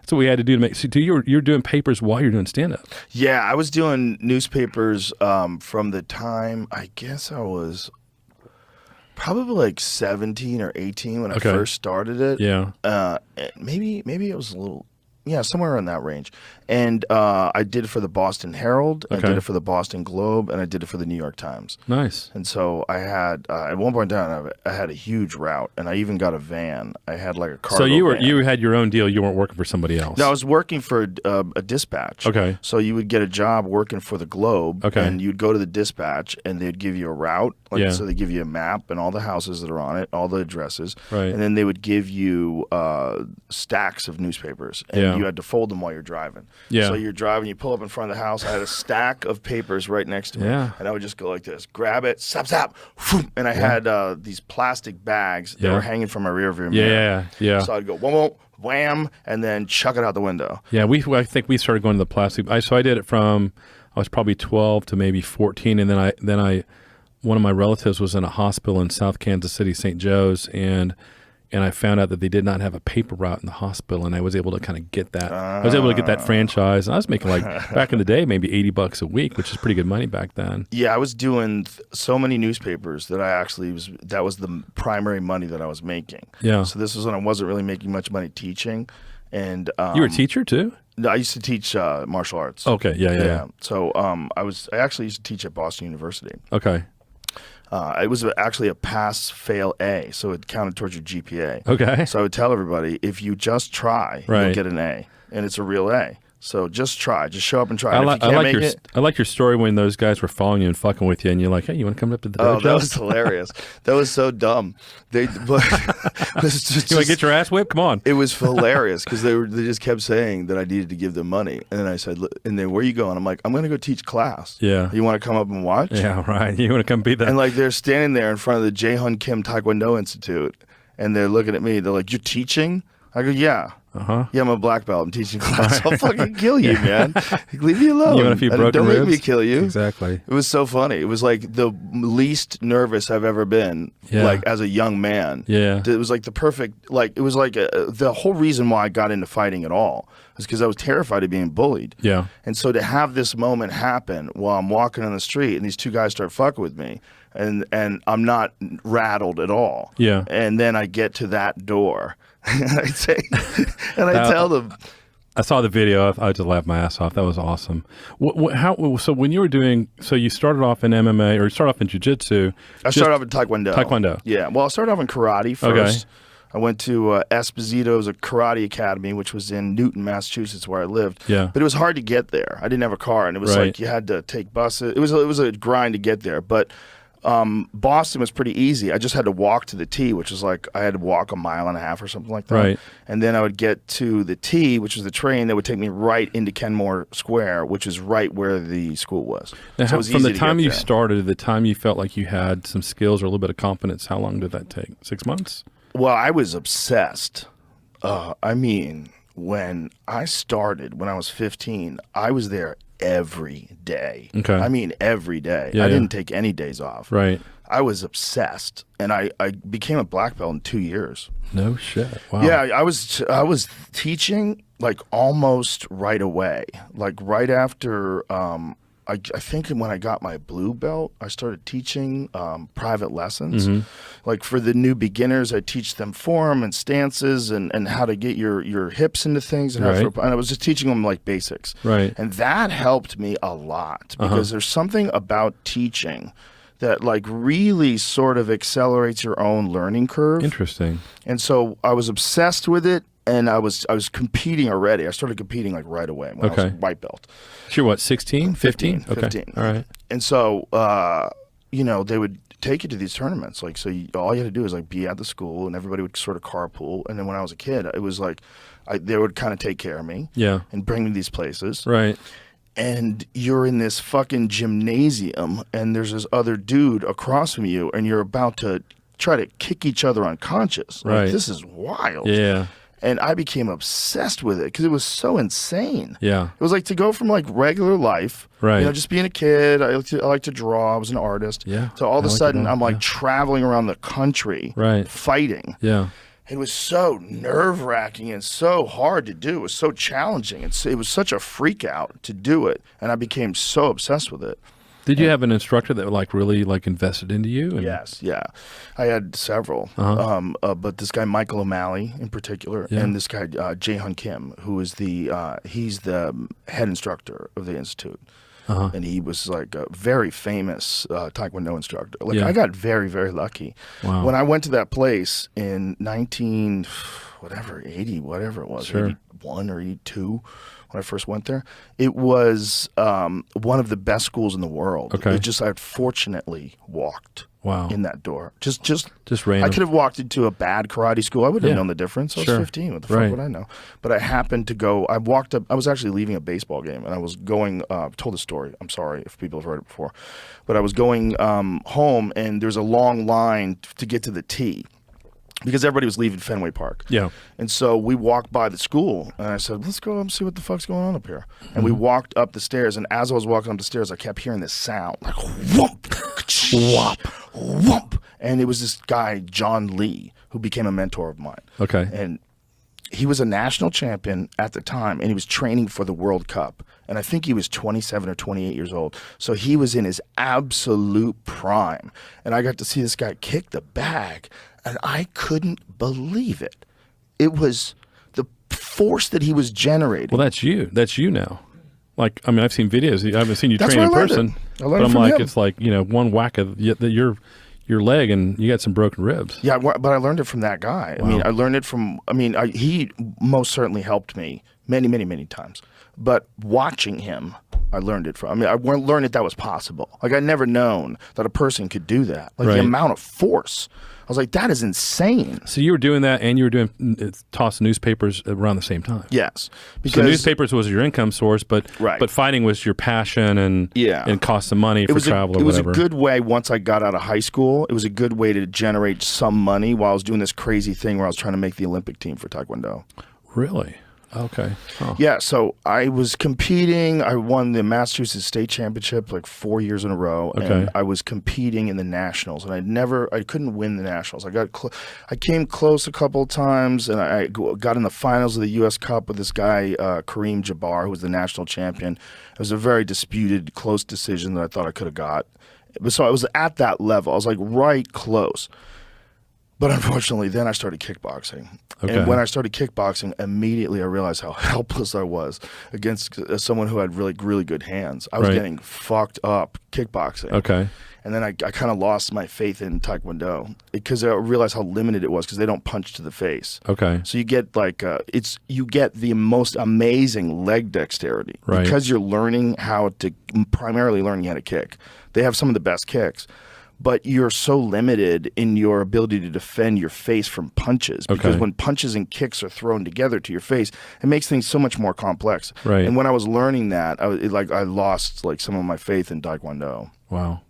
That's what we had to do to make. So you're doing papers while you're doing stand up. Yeah, I was doing newspapers from the time I guess I was probably like 17 or 18 when I first started it. Yeah. Maybe it was a little. Yeah, somewhere in that range. And I did it for the Boston Herald, I did it for the Boston Globe, and I did it for the New York Times. Nice. And so I had, at one point in time, I had a huge route, and I even got a van. I had like a cargo van. You had your own deal. You weren't working for somebody else. No, I was working for a dispatch. Okay. So you would get a job working for the Globe, and you'd go to the dispatch, and they'd give you a route. So they give you a map and all the houses that are on it, all the addresses. Right. And then they would give you stacks of newspapers, and you had to fold them while you're driving. Yeah. So you're driving, you pull up in front of the house. I had a stack of papers right next to me, and I would just go like this, grab it, zap, and I had these plastic bags that were hanging from my rearview mirror. Yeah. So I'd go wham, wham, and then chuck it out the window. Yeah, I think we started going to the plastic. So I did it from I was probably 12 to maybe 14, and then I one of my relatives was in a hospital in South Kansas City, St. Joe's, and I found out that they did not have a paper route in the hospital, and I was able to kind of get that. I was able to get that franchise, and I was making like back in the day maybe $80 a week, which is pretty good money back then. Yeah, I was doing so many newspapers that that was the primary money that I was making. Yeah. So this was when I wasn't really making much money teaching, and you were a teacher too? No, I used to teach martial arts. Okay, yeah. So I actually used to teach at Boston University. Okay. It was actually a pass-fail A, so it counted towards your GPA. Okay. So I would tell everybody, if you just try, you'll get an A, and it's a real A. So just try. Just show up and try. I like your story when those guys were following you and fucking with you, and you're like, hey, you want to come up to the dojo? Oh, that was hilarious. That was so dumb. You want to get your ass whipped? Come on. It was hilarious because they just kept saying that I needed to give them money. And then I said, and then where are you going? I'm like, I'm going to go teach class. Yeah. You want to come up and watch? Yeah, right. You want to come be that? And like they're standing there in front of the Jae-Hun Kim Taekwondo Institute, and they're looking at me. They're like, you're teaching? I go, yeah. Yeah, I'm a black belt. I'm teaching class. I'll fucking kill you, man. Leave me alone. You want a few broken Don't ribs? make me kill you. Exactly. It was so funny. It was like the least nervous I've ever been, like as a young man. Yeah. It was like the perfect, like it was like the whole reason why I got into fighting at all was because I was terrified of being bullied. Yeah. And so to have this moment happen while I'm walking on the street and these two guys start fucking with me, and I'm not rattled at all. Yeah. And then I get to that door. And I tell them. I saw the video. I just laughed my ass off. That was awesome. So when you were doing, so you started off in MMA or you started off in jiu-jitsu. I started off in Taekwondo. Taekwondo. Yeah. Well, I started off in karate first. Okay. I went to Esposito's a karate academy, which was in Newton, Massachusetts, where I lived. Yeah. But it was hard to get there. I didn't have a car, and it was like you had to take buses. It was a grind to get there, but. Boston was pretty easy. I just had to walk to the T, which was like I had to walk a mile and a half or something like that. Right. And then I would get to the T, which was the train that would take me right into Kenmore Square, which is right where the school was. Now, so from the time you started to the time you felt like you had some skills or a little bit of confidence, how long did that take? 6 months? Well, I was obsessed. I mean, when I started, when I was 15, I was there every day. Okay. I mean, every day. I didn't take any days off. Right. I was obsessed, and I became a black belt in 2 years. No shit. Wow. Yeah, I was teaching like almost right away. Like right after I think when I got my blue belt, I started teaching private lessons. Mm-hmm. Like for the new beginners, I teach them form and stances and how to get your hips into things. And, and I was just teaching them like basics. Right. And that helped me a lot because there's something about teaching that like really sort of accelerates your own learning curve. Interesting. And so I was obsessed with it. And I was competing already. I started competing like right away when I was a white belt. You're what, 16? 15? Okay. 15. All right. And so, they would take you to these tournaments. Like, so all you had to do is like be at the school, and everybody would sort of carpool. And then when I was a kid, it was like they would kind of take care of me, and bring me to these places, right? And you're in this fucking gymnasium, and there's this other dude across from you, and you're about to try to kick each other unconscious. Like, this is wild. Yeah. And I became obsessed with it because it was so insane. Yeah. It was like to go from like regular life, just being a kid. I like to draw. I was an artist. Yeah. So all of a sudden I'm like traveling around the country, fighting. Yeah. It was so nerve-wracking and so hard to do. It was so challenging. It was such a freak out to do it, and I became so obsessed with it. Did you have an instructor that like really like invested into you? Yes, yeah. I had several, but this guy Michael O'Malley in particular, and this guy Jae-Hun Kim, who is he's the head instructor of the institute, and he was like a very famous Taekwondo instructor. Like I got very, very lucky. Wow. When I went to that place in 80, whatever it was, 81 or 82. When I first went there, it was one of the best schools in the world. Okay. It just I fortunately walked in that door. Just random. I could have walked into a bad karate school. I wouldn't have known the difference. I was 15. What the fuck would I know? But I happened to go. I walked up. I was actually leaving a baseball game, and I was going. Told the story. I'm sorry if people have heard it before, but I was going home, and there's a long line to get to the tee, because everybody was leaving Fenway Park. Yeah. And so we walked by the school, and I said, let's go up and see what the fuck's going on up here. And we walked up the stairs, and as I was walking up the stairs, I kept hearing this sound, like whoomp, whomp, whoomp. And it was this guy, John Lee, who became a mentor of mine. Okay. And he was a national champion at the time, and he was training for the World Cup. And I think he was 27 or 28 years old. So he was in his absolute prime. And I got to see this guy kick the bag, and I couldn't believe it. It was the force that he was generating. Well, that's you. That's you now. Like, I mean, I've seen videos. I haven't seen you train in person. But I'm like, it's like, you know, one whack of your leg and you got some broken ribs. Yeah, but I learned it from that guy. Wow. I mean, I learned it from, he most certainly helped me many, many, many times. But watching him, I learned it from. I learned that was possible. Like, I'd never known that a person could do that. Like, the amount of force. I was like, that is insane. So you were doing that, and you were doing toss newspapers around the same time. Yes, because so newspapers was your income source, but fighting was your passion, and cost some money for travel or whatever. It was a good way. Once I got out of high school, it was a good way to generate some money while I was doing this crazy thing where I was trying to make the Olympic team for Taekwondo. Really? Okay. Huh. Yeah, so I was competing. I won the Massachusetts State Championship like 4 years in a row, and I was competing in the nationals, and I couldn't win the nationals. I came close a couple of times, and I got in the finals of the U.S. Cup with this guy Kareem Jabbar, who was the national champion. It was a very disputed, close decision that I thought I could have got. So I was at that level. I was like right close. But unfortunately, then I started kickboxing. Okay. And when I started kickboxing, immediately I realized how helpless I was against someone who had really, really good hands. I was getting fucked up kickboxing. Okay. And then I kind of lost my faith in Taekwondo because I realized how limited it was because they don't punch to the face. Okay. So you get like you get the most amazing leg dexterity because you're primarily learning how to kick. They have some of the best kicks. But you're so limited in your ability to defend your face from punches because when punches and kicks are thrown together to your face, it makes things so much more complex. Right. And when I was learning that, I lost like some of my faith in Taekwondo. Wow.